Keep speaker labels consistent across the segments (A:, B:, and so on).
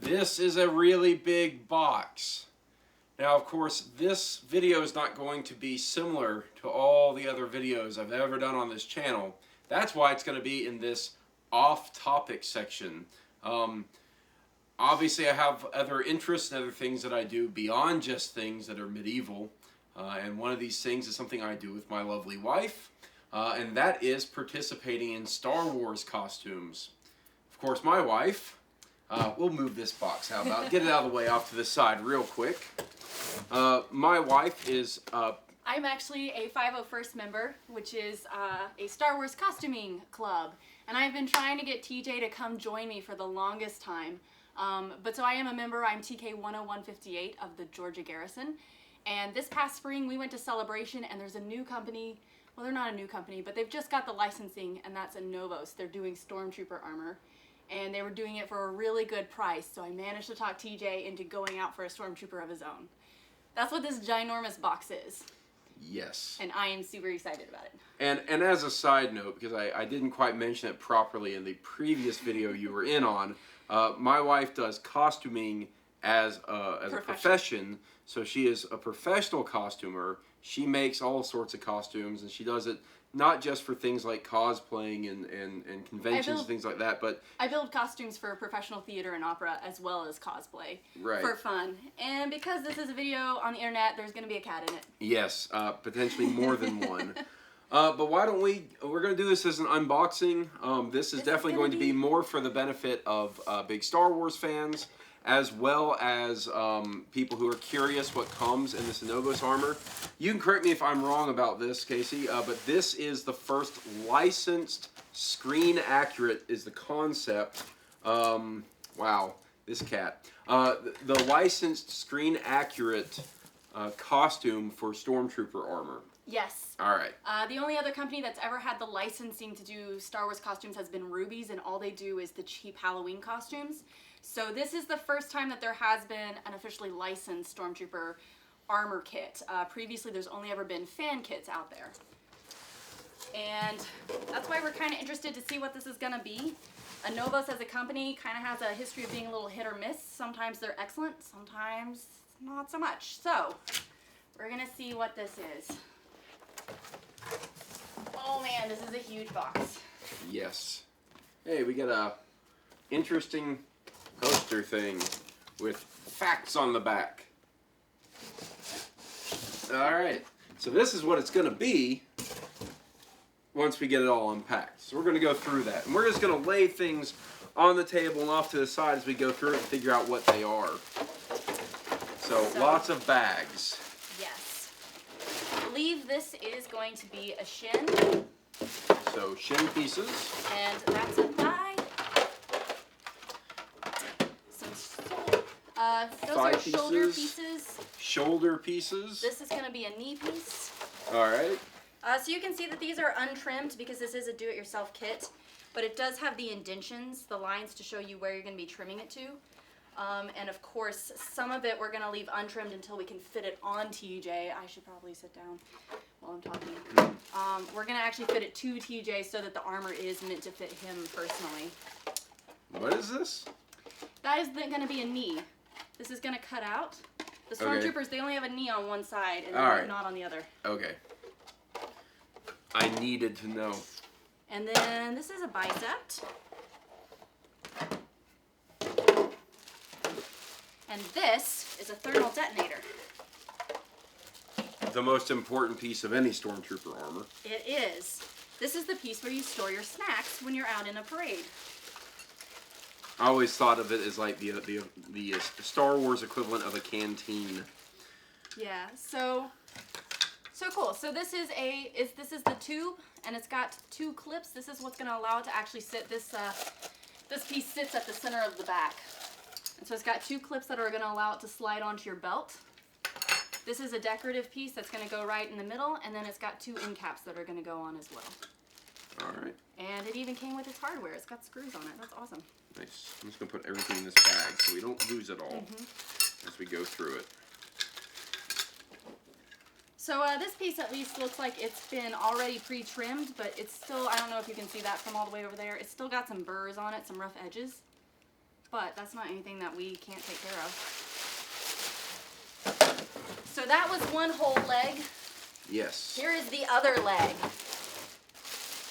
A: This is a really big box. Now, of course, this video is not going to be similar to all the other videos I've ever done on this channel. That's why it's going to be in this off-topic section. Obviously, I have other interests and other things that I do beyond just things that are medieval. And one of these things is something I do with my lovely wife. And that is participating in Star Wars costumes. Of course, my wife, we'll move this box, how about? Get it out of the way off to the side real quick. My wife is...
B: I'm actually a 501st member, which is a Star Wars costuming club. And I've been trying to get TJ to come join me for the longest time. But so I am a member. I'm TK 10158 of the Georgia Garrison. And this past spring we went to Celebration, and there's a new company. Well, they're not a new company, but they've just got the licensing, and that's Anovos. They're doing Stormtrooper armor. And they were doing it for a really good price, so I managed to talk TJ into going out for a Stormtrooper of his own. That's what this ginormous box is.
A: Yes.
B: And I am super excited about it.
A: And as a side note, because I didn't quite mention it properly in the previous video you were in on, my wife does costuming as a profession. So she is a professional costumer. She makes all sorts of costumes, and she does it not just for things like cosplaying and conventions and things like that, but...
B: I build costumes for professional theater and opera as well as cosplay.
A: Right.
B: For fun. And because this is a video on the internet, there's going to be a cat in it.
A: Yes, potentially more than one. But why don't we're going to do this as an unboxing. This is definitely going to be more for the benefit of big Star Wars fans, as well as people who are curious what comes in this Anovos armor. You can correct me if I'm wrong about this, Casey, but this is the first licensed, screen-accurate is the concept. Wow, this cat. The licensed, screen-accurate costume for Stormtrooper armor.
B: Yes.
A: All right.
B: The only other company that's ever had the licensing to do Star Wars costumes has been Ruby's, and all they do is the cheap Halloween costumes. So this is the first time that there has been an officially licensed Stormtrooper armor kit. Previously, there's only ever been fan kits out there. And that's why we're kind of interested to see what this is going to be. Anovos as a company kind of has a history of being a little hit or miss. Sometimes they're excellent, sometimes not so much. So we're going to see what this is. Oh man, this is a huge box.
A: Yes. Hey, we got a interesting poster thing with facts on the back. Alright, so this is what it's going to be once we get it all unpacked. So we're going to go through that. And we're just going to lay things on the table and off to the side as we go through it and figure out what they are. So lots of bags.
B: Yes. I believe this is going to be a shin.
A: So shin pieces.
B: And that's a thigh. Those are shoulder pieces.
A: Shoulder pieces.
B: This is going to be a knee piece.
A: All right.
B: So you can see that these are untrimmed because this is a do-it-yourself kit, but it does have the indentions, the lines to show you where you're going to be trimming it to. And of course, some of it we're going to leave untrimmed until we can fit it on TJ. I should probably sit down while I'm talking. We're going to actually fit it to TJ so that the armor is meant to fit him personally.
A: What is this?
B: That is going to be a knee. This is going to cut out. The Stormtroopers, they only have a knee on one side and not on the other. Okay.
A: I needed to know.
B: And then this is a bicep. And this is a thermal detonator.
A: The most important piece of any Stormtrooper armor.
B: It is. This is the piece where you store your snacks when you're out in a parade.
A: I always thought of it as like the Star Wars equivalent of a canteen.
B: Yeah, so cool. So this is the tube, and it's got two clips. This is what's going to allow it to actually sit. This piece sits at the center of the back. And so it's got two clips that are going to allow it to slide onto your belt. This is a decorative piece that's going to go right in the middle, and then it's got two end caps that are going to go on as well.
A: All right.
B: And it even came with its hardware. It's got screws on it. That's awesome.
A: Nice. I'm just going to put everything in this bag so we don't lose it all as we go through it.
B: So this piece at least looks like it's been already pre-trimmed, but it's still, I don't know if you can see that from all the way over there, it's still got some burrs on it, some rough edges. but that's not anything that we can't take care of. So that was one whole leg.
A: Yes.
B: Here is the other leg.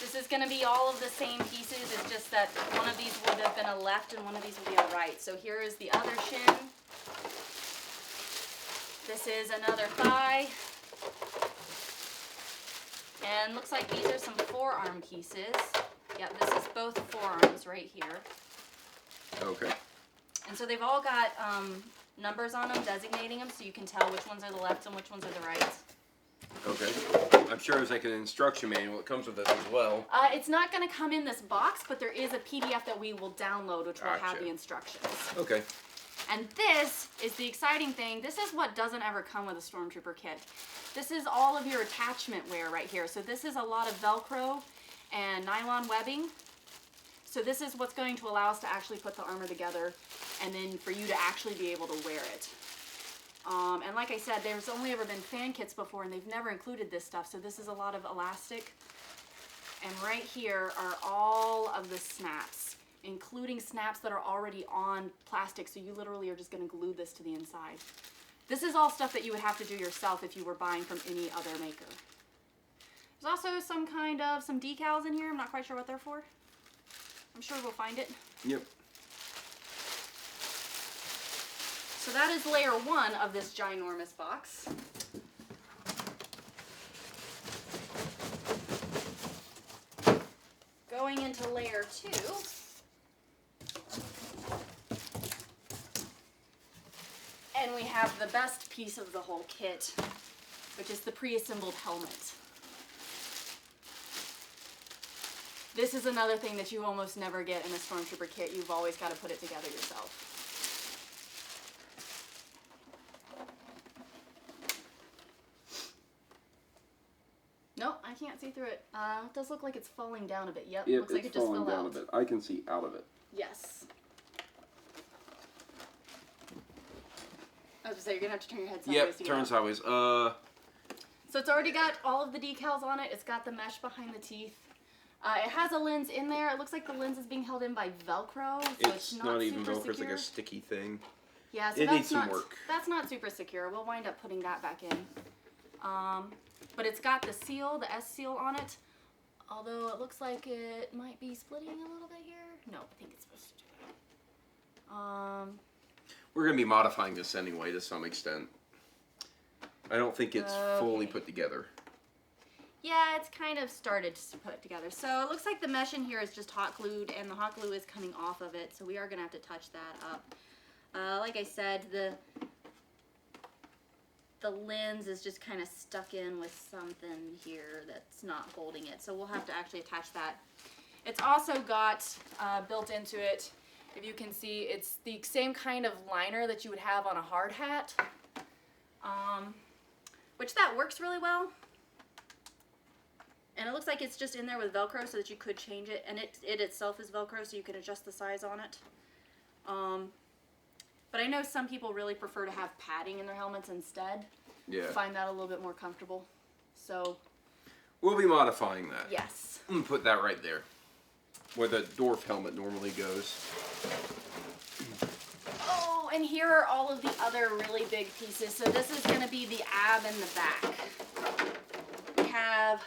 B: This is going to be all of the same pieces. It's just that one of these would have been a left and one of these would be a right. So here is the other shin. This is another thigh. And looks like these are some forearm pieces. Yeah, this is both forearms right here.
A: Okay.
B: And so they've all got numbers on them, designating them, so you can tell which ones are the left and which ones are the right.
A: Okay. I'm sure there's like an instruction manual that comes with this as well.
B: It's not going to come in this box, but there is a PDF that we will download, which will have
A: Gotcha.
B: the instructions.
A: Okay.
B: And this is the exciting thing. This is what doesn't ever come with a Stormtrooper kit. This is all of your attachment wear right here. So this is a lot of Velcro and nylon webbing. So this is what's going to allow us to actually put the armor together and then for you to actually be able to wear it. And like I said, there's only ever been fan kits before and they've never included this stuff. So this is a lot of elastic. And right here are all of the snaps, including snaps that are already on plastic. So you literally are just going to glue this to the inside. This is all stuff that you would have to do yourself if you were buying from any other maker. There's also some decals in here. I'm not quite sure what they're for. I'm sure we'll find it.
A: Yep.
B: So that is layer 1 of this ginormous box. Going into layer 2. And we have the best piece of the whole kit, which is the pre-assembled helmet. This is another thing that you almost never get in a Stormtrooper kit. You've always got to put it together yourself. Nope, I can't see through it. It does look like it's falling down a bit. Yep, looks like it just fell out.
A: A bit. I can see out of it.
B: Yes. I was going to say, you're going to have to turn your head sideways.
A: Yep, turn sideways.
B: So it's already got all of the decals on it. It's got the mesh behind the teeth. It has a lens in there. It looks like the lens is being held in by Velcro. So
A: it's not even Velcro. It's like a sticky thing.
B: Yeah, so
A: it
B: that's
A: needs some work.
B: That's not super secure. We'll wind up putting that back in. But it's got the seal, the S seal on it. Although it looks like it might be splitting a little bit here. No, I think it's supposed to do it.
A: We're going to be modifying this anyway to some extent. I don't think it's fully put together.
B: Yeah, it's kind of started to put together. So it looks like the mesh in here is just hot glued, and the hot glue is coming off of it. So we are going to have to touch that up. Like I said, the lens is just kind of stuck in with something here that's not holding it. So we'll have to actually attach that. It's also got built into it, if you can see, it's the same kind of liner that you would have on a hard hat, which that works really well. And it looks like it's just in there with Velcro so that you could change it. And it itself is Velcro, so you can adjust the size on it. But I know some people really prefer to have padding in their helmets instead.
A: Yeah.
B: Find that a little bit more comfortable. So
A: we'll be modifying that.
B: yes.
A: I'm going to put that right there, where the dwarf helmet normally goes.
B: Oh, and here are all of the other really big pieces. So this is going to be the ab and the back. We have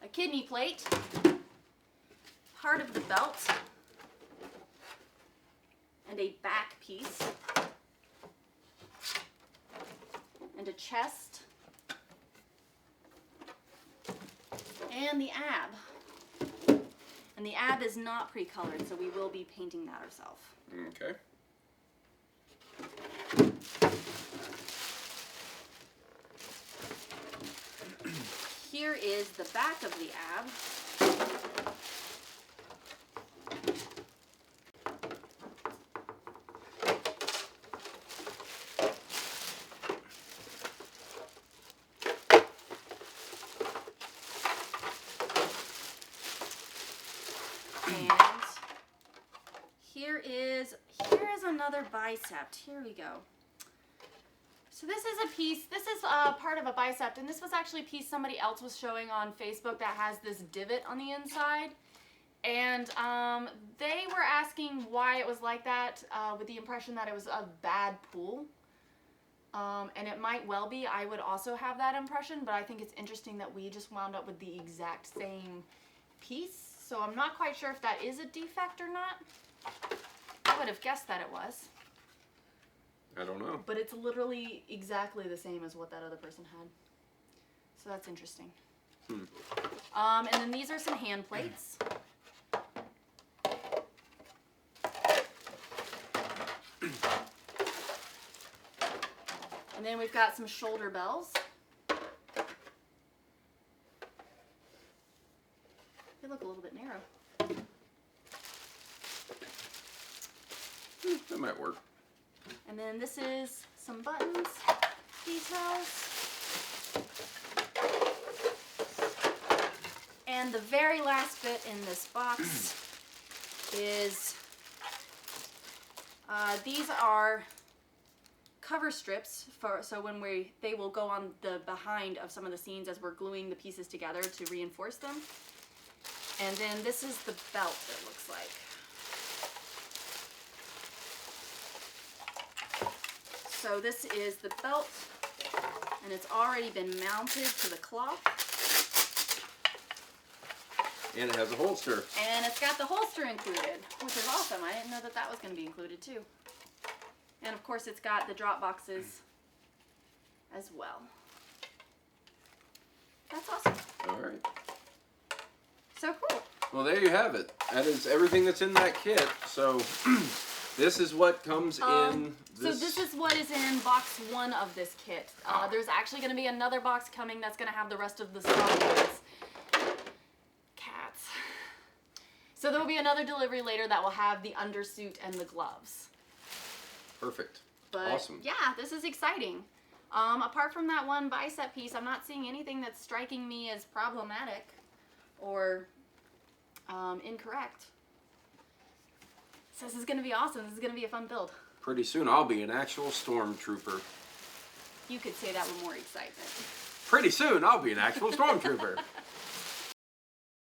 B: a kidney plate, part of the belt, and a back piece, and a chest, and the ab. And the ab is not pre-colored, so we will be painting that ourselves.
A: Okay.
B: Here is the back of the ab. And here is another bicep. Here we go. So this is a piece, this is part of a bicep, and this was actually a piece somebody else was showing on Facebook that has this divot on the inside. And they were asking why it was like that, with the impression that it was a bad pool. And it might well be. I would also have that impression, but I think it's interesting that we just wound up with the exact same piece. So I'm not quite sure if that is a defect or not. I would have guessed that it was.
A: I don't know.
B: But it's literally exactly the same as what that other person had. So that's interesting. And then these are some hand plates. And then we've got some shoulder bells. They look a little bit narrow.
A: That might work.
B: And then this is some buttons, details. And the very last bit in this box is, these are cover strips so when they will go on the behind of some of the scenes as we're gluing the pieces together to reinforce them. And then this is the belt, it looks like. So this is the belt, and it's already been mounted to the cloth.
A: And it has a holster.
B: And it's got the holster included, which is awesome. I didn't know that that was going to be included too. And of course it's got the drop boxes as well. That's awesome.
A: All right.
B: So cool.
A: Well, there you have it. That is everything that's in that kit. So this is what comes in
B: So this is what is in box 1 of this kit. There's actually going to be another box coming that's going to have the rest of the Star Wars. Cats. So there will be another delivery later that will have the undersuit and the gloves.
A: Perfect.
B: But
A: awesome.
B: Yeah, this is exciting. Apart from that one bicep piece, I'm not seeing anything that's striking me as problematic or incorrect. So this is going to be awesome. This is going to be a fun build.
A: Pretty soon I'll be an actual Stormtrooper.
B: You could say that with more excitement.
A: Pretty soon I'll be an actual Stormtrooper.